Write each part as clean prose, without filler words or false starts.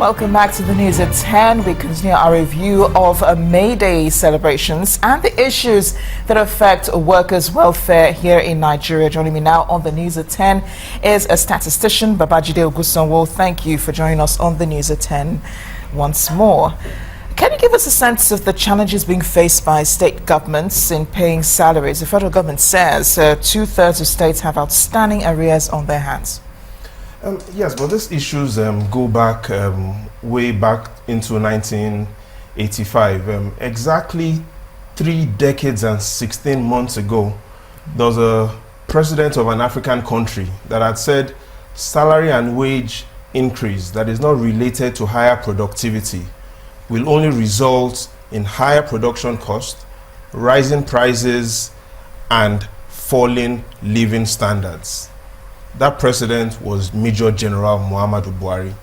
Welcome back to the news at 10. We continue our review of May Day celebrations and the issues that affect workers' welfare here in Nigeria. Joining me now on the news at 10 is a statistician, Babajide Ogunsonwo. Thank you for joining us on the news at 10 once more. Can you give us a sense of the challenges being faced by state governments in paying salaries? The federal government says two-thirds of states have outstanding arrears on their hands. Yes, but these issues go back way back into 1985. Exactly 3 decades and 16 months ago, there was a president of an African country that had said salary and wage increase that is not related to higher productivity will only result in higher production cost, rising prices, and falling living standards. That president was Major General Muhammadu Buhari.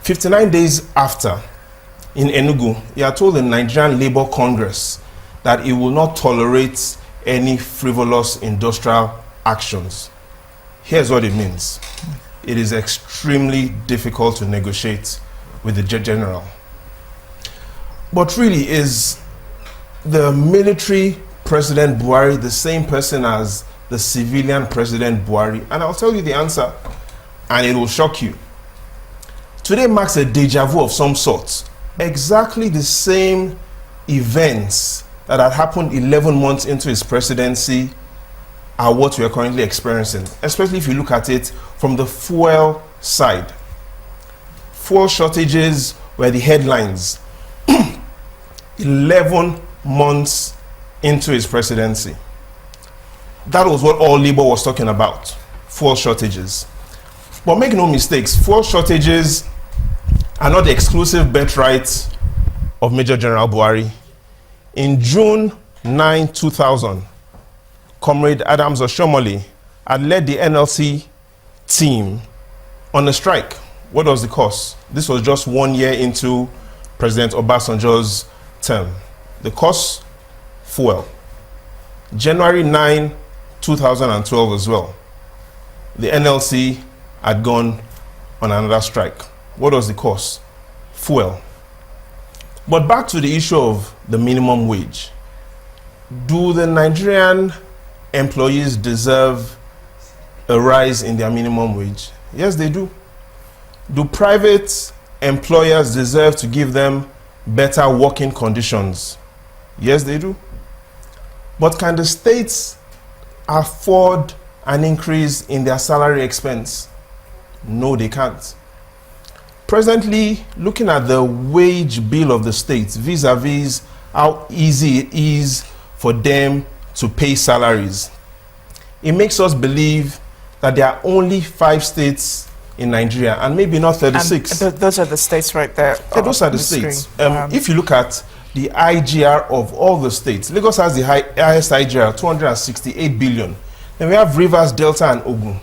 59 days after, in Enugu, he had told the Nigerian Labour Congress that he will not tolerate any frivolous industrial actions. Here's what it means. It is extremely difficult to negotiate with the general. But really, is the military President Buhari the same person as the civilian President Buhari? And I'll tell you the answer, and it will shock you. Today marks a deja vu of some sort. Exactly the same events that had happened 11 months into his presidency are what we are currently experiencing, especially if you look at it from the fuel side. Fuel shortages were the headlines 11 months into his presidency. That was what all Labour was talking about, fuel shortages. But make no mistakes, fuel shortages are not the exclusive birthright of Major General Buhari. In June 9, 2000, Comrade Adams Oshomole had led the NLC team on a strike. What was the cause? This was just 1 year into President Obasanjo's term. The cause? Fuel. January 9, 2012 as well, the NLC had gone on another strike. What was the cause? Fuel. But back to the issue of the minimum wage. Do the Nigerian employees deserve a rise in their minimum wage? Yes, they do. Do private employers deserve to give them better working conditions? Yes, they do. But can the states afford an increase in their salary expense? No, they can't. Presently, looking at the wage bill of the states vis-a-vis how easy it is for them to pay salaries, it makes us believe that there are only 5 states in Nigeria and maybe not 36. And those are the states right there. Yeah, those are the states. If you look at the IGR of all the states, Lagos has the highest IGR, 268 billion. Then we have Rivers, Delta, and Ogun.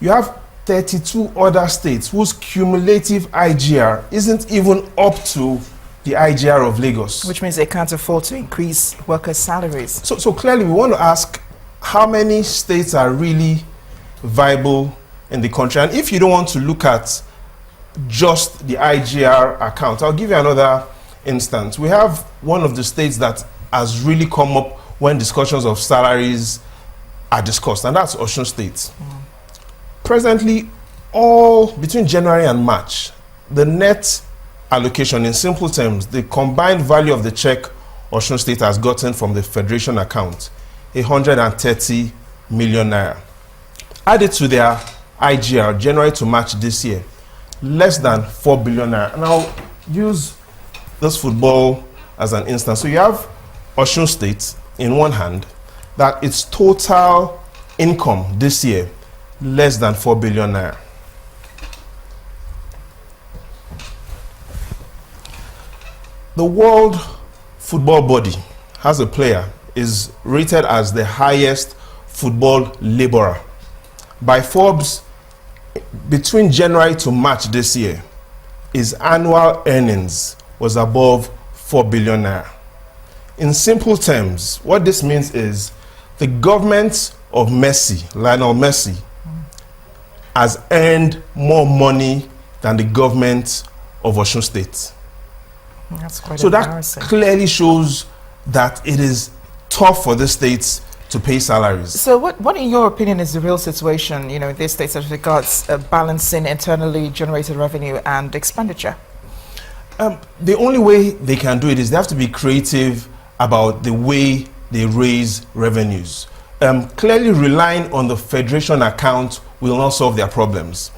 You have 32 other states whose cumulative IGR isn't even up to the IGR of Lagos. Which means they can't afford to increase workers' salaries. So clearly we want to ask how many states are really viable in the country. And if you don't want to look at just the IGR account, I'll give you another instance. We have one of the states that has really come up when discussions of salaries are discussed, and that's Osun State. Presently, all between January and March, the net allocation, in simple terms, the combined value of the check Osun State has gotten from the Federation account, 130 million naira. Added to their IGR, January to March this year, less than 4 billion naira. And I'll use this football as an instance. So you have Osun State in one hand, that its total income this year, less than 4 billion naira. The World Football Body has a player, is rated as the highest football laborer. By Forbes, between January to March this year, his annual earnings was above 4 billion naira. In simple terms, what this means is the government of Messi, Lionel Messi, has earned more money than the government of Osun State. That's quite So that embarrassing. clearly shows that it is tough for the states to pay salaries. So what in your opinion is the real situation, in these states as regards balancing internally generated revenue and expenditure? The only way they can do it is they have to be creative about the way they raise revenues. Clearly relying on the federation account will not solve their problems.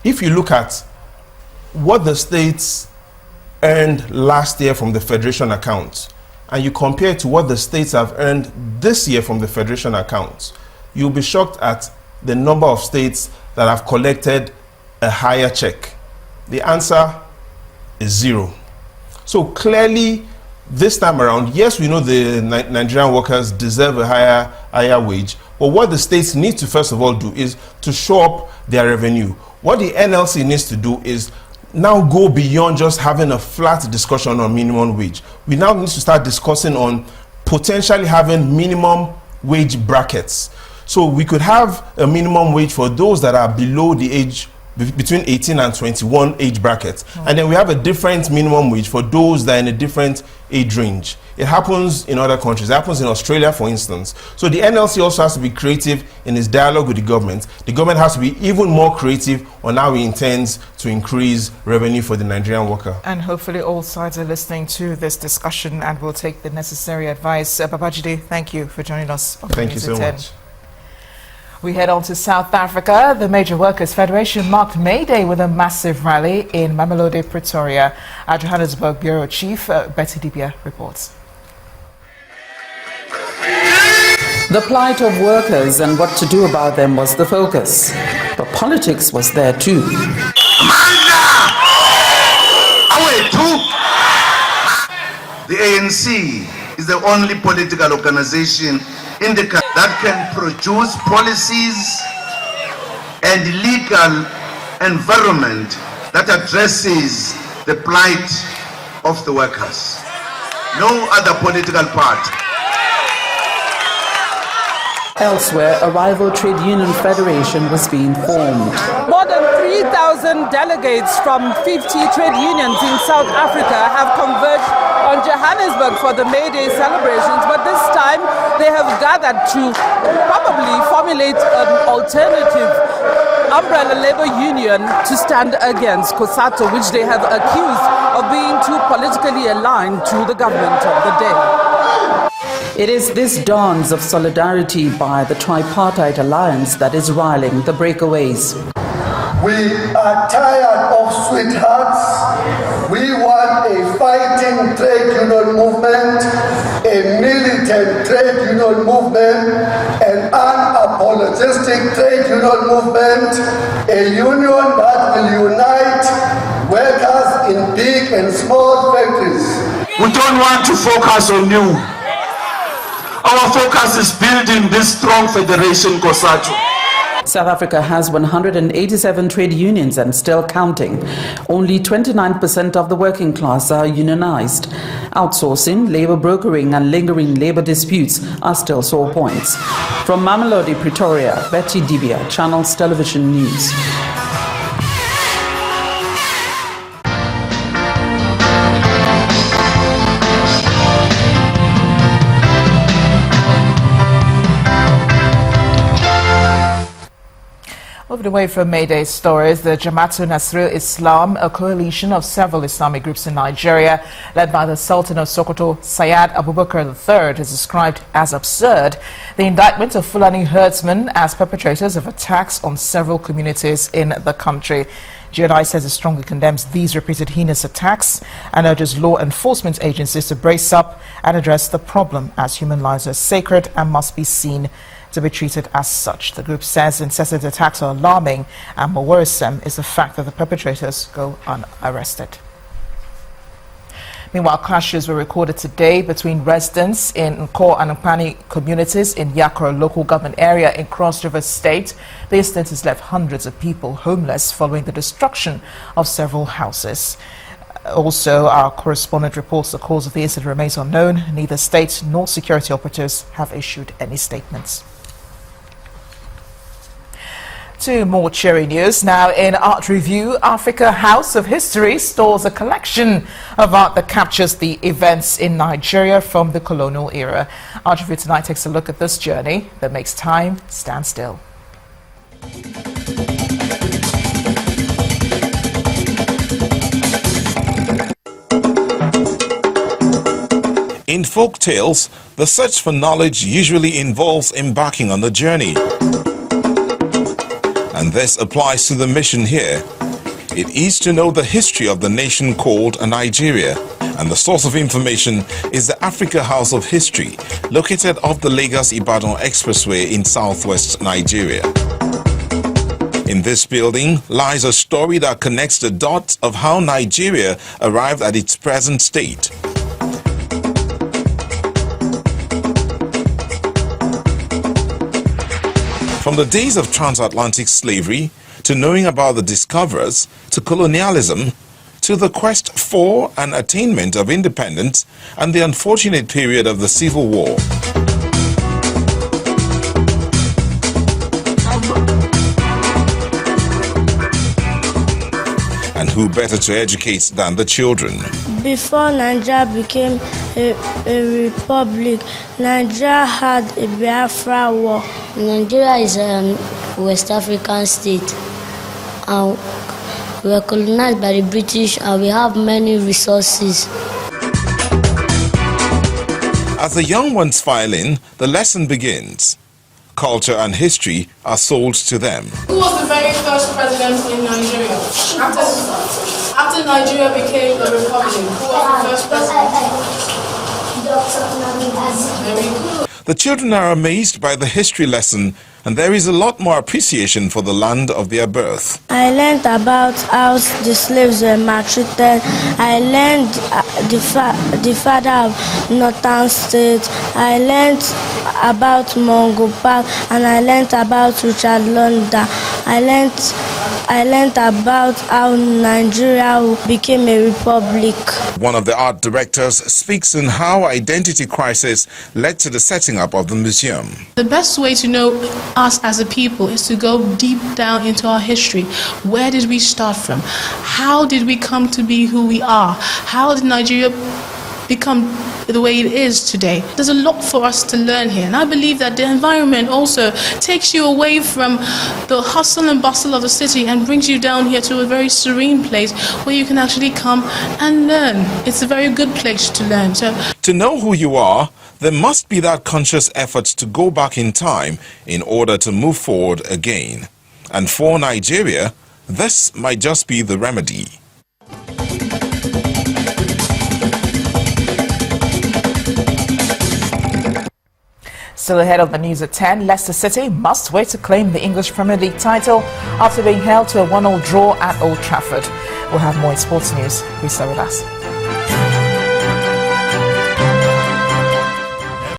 If you look at what the states earned last year from the federation account, and you compare it to what the states have earned this year from the federation accounts, you'll be shocked at the number of states that have collected a higher check. The answer is 0. So clearly, this time around, yes, we know the Nigerian workers deserve a higher wage, but what the states need to first of all do is to show up their revenue. What the NLC needs to do is now go beyond just having a flat discussion on minimum wage. We now need to start discussing on potentially having minimum wage brackets. So we could have a minimum wage for those that are below the age between 18 and 21 age bracket. And then we have a different minimum wage for those that are in a different age range. It happens in other countries. It happens in Australia, for instance. So the NLC also has to be creative in its dialogue with the government. The government has to be even more creative on how it intends to increase revenue for the Nigerian worker. And hopefully all sides are listening to this discussion and will take the necessary advice. Babajide, thank you for joining us. Thank you so much. We head on to South Africa. The Major Workers' Federation marked May Day with a massive rally in Mamelodi, Pretoria. Our Johannesburg Bureau Chief, Betty Dibia, reports. The plight of workers and what to do about them was the focus. But politics was there too. The ANC is the only political organization in the country that can produce policies and legal environment that addresses the plight of the workers. No other political party. Elsewhere, a rival trade union federation was being formed. More than 3,000 delegates from 50 trade unions in South Africa have converged on Johannesburg for the May Day celebrations, but this time they have gathered to probably formulate an alternative umbrella labor union to stand against COSATU, which they have accused of being too politically aligned to the government of the day. It is this dance of solidarity by the tripartite alliance that is riling the breakaways. We are tired of sweethearts. We want a fighting trade union movement, a militant trade union movement, an unapologetic trade union movement, a union that will unite workers in big and small factories. We don't want to focus on you. Our focus is building this strong federation, COSATU. South Africa has 187 trade unions and still counting. Only 29% of the working class are unionized. Outsourcing, labor brokering and lingering labor disputes are still sore points. From Mamelodi, Pretoria, Betty Dibia, Channels Television News. Moving away from May Day stories, the Jamaatul Nasril Islam, a coalition of several Islamic groups in Nigeria, led by the Sultan of Sokoto, Sayyid Abubakar III, is described as absurd. The indictment of Fulani herdsmen as perpetrators of attacks on several communities in the country. GNI says it strongly condemns these repeated heinous attacks and urges law enforcement agencies to brace up and address the problem, as human lives are sacred and must be seen to be treated as such. The group says incessant attacks are alarming, and more worrisome is the fact that the perpetrators go unarrested. Meanwhile, clashes were recorded today between residents in Nko and Nkpani communities in Yakro local government area in Cross River State. The incident has left hundreds of people homeless following the destruction of several houses. Also, our correspondent reports the cause of the incident remains unknown. Neither state nor security operatives have issued any statements. To more cheery news. Now, in Art Review, Africa House of History stores a collection of art that captures the events in Nigeria from the colonial era. Art Review tonight takes a look at this journey that makes time stand still. In folk tales, the search for knowledge usually involves embarking on the journey. And this applies to the mission here. It is to know the history of the nation called Nigeria, and the source of information is the Africa House of History, located off the Lagos-Ibadan Expressway in southwest Nigeria. In this building lies a story that connects the dots of how Nigeria arrived at its present state. From the days of transatlantic slavery, to knowing about the discoverers, to colonialism, to the quest for and attainment of independence, and the unfortunate period of the Civil War. And who better to educate than the children? Before Nigeria became a republic, Nigeria had a Biafra war. Nigeria is a West African state, and we were colonized by the British, and we have many resources. As the young ones file in, the lesson begins. Culture and history are sold to them. Who was the very first president in Nigeria? After Nigeria became a republic, who was the first president? Very good. The children are amazed by the history lesson, and there is a lot more appreciation for the land of their birth. I learned about how the slaves were maltreated. I learned the father of Northern State. I learned about Mungo Park, and I learned about Richard London. I learned about how Nigeria became a republic. One of the art directors speaks on how identity crisis led to the setting up of the museum. The best way to know us as a people is to go deep down into our history. Where did we start from? How did we come to be who we are? How did Nigeria become the way it is today? There's a lot for us to learn here, and I believe that the environment also takes you away from the hustle and bustle of the city and brings you down here to a very serene place where you can actually come and learn. It's a very good place to learn. So, to know who you are, there must be that conscious effort to go back in time in order to move forward again. And for Nigeria, this might just be the remedy. Still ahead of the news at 10, Leicester City must wait to claim the English Premier League title after being held to a 1-0 draw at Old Trafford. We'll have more in sports news. Please stay with us.